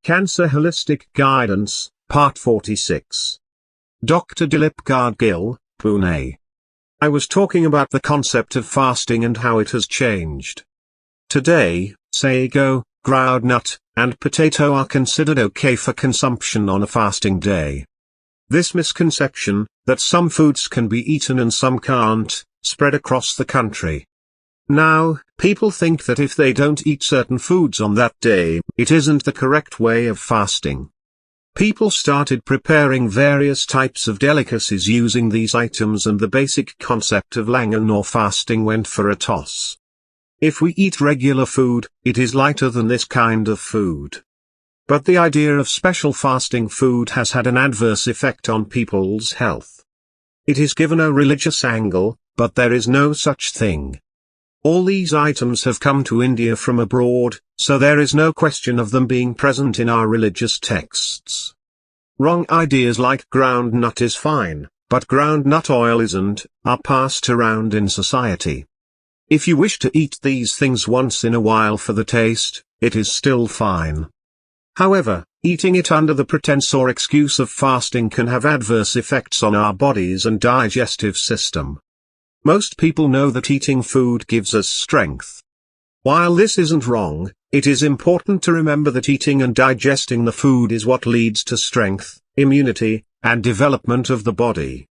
Cancer Holistic Guidance, Part 46. Dr. Dilip Gadgil, Pune. I was talking about the concept of fasting and how it has changed. Today, sago, groundnut, and potato are considered okay for consumption on a fasting day. This misconception, that some foods can be eaten and some can't, spread across the country. Now, people think that if they don't eat certain foods on that day, it isn't the correct way of fasting. People started preparing various types of delicacies using these items, and the basic concept of langan or fasting went for a toss. If we eat regular food, it is lighter than this kind of food. But the idea of special fasting food has had an adverse effect on people's health. It is given a religious angle, but there is no such thing. All these items have come to India from abroad, so there is no question of them being present in our religious texts. Wrong ideas like groundnut is fine, but groundnut oil isn't, are passed around in society. If you wish to eat these things once in a while for the taste, it is still fine. However, eating it under the pretense or excuse of fasting can have adverse effects on our bodies and digestive system. Most people know that eating food gives us strength. While this isn't wrong, it is important to remember that eating and digesting the food is what leads to strength, immunity, and development of the body.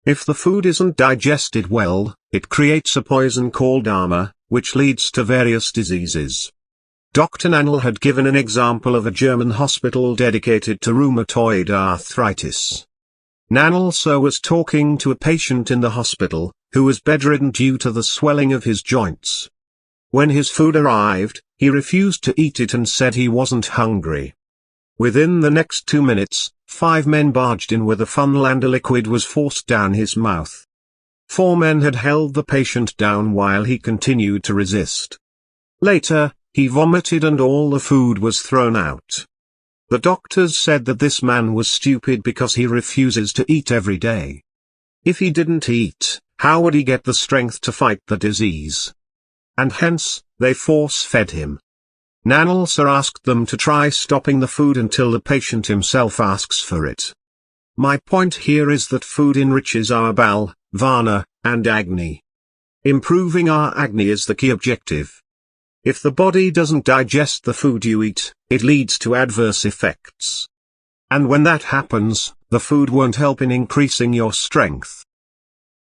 If the food isn't digested well, it creates a poison called ama, which leads to various diseases. Dr. Nanel had given an example of a German hospital dedicated to rheumatoid arthritis. Nanel sir was talking to a patient in the hospital, who was bedridden due to the swelling of his joints. When his food arrived, he refused to eat it and said he wasn't hungry. Within the next 2 minutes, 5 men barged in with a funnel and a liquid was forced down his mouth. 4 men had held the patient down while he continued to resist. Later, he vomited and all the food was thrown out. The doctors said that this man was stupid because he refuses to eat every day. If he didn't eat, how would he get the strength to fight the disease? And hence, they force-fed him. Nanel sir asked them to try stopping the food until the patient himself asks for it. My point here is that food enriches our bowel, vana, and agni. Improving our agni is the key objective. If the body doesn't digest the food you eat, it leads to adverse effects. And when that happens, the food won't help in increasing your strength.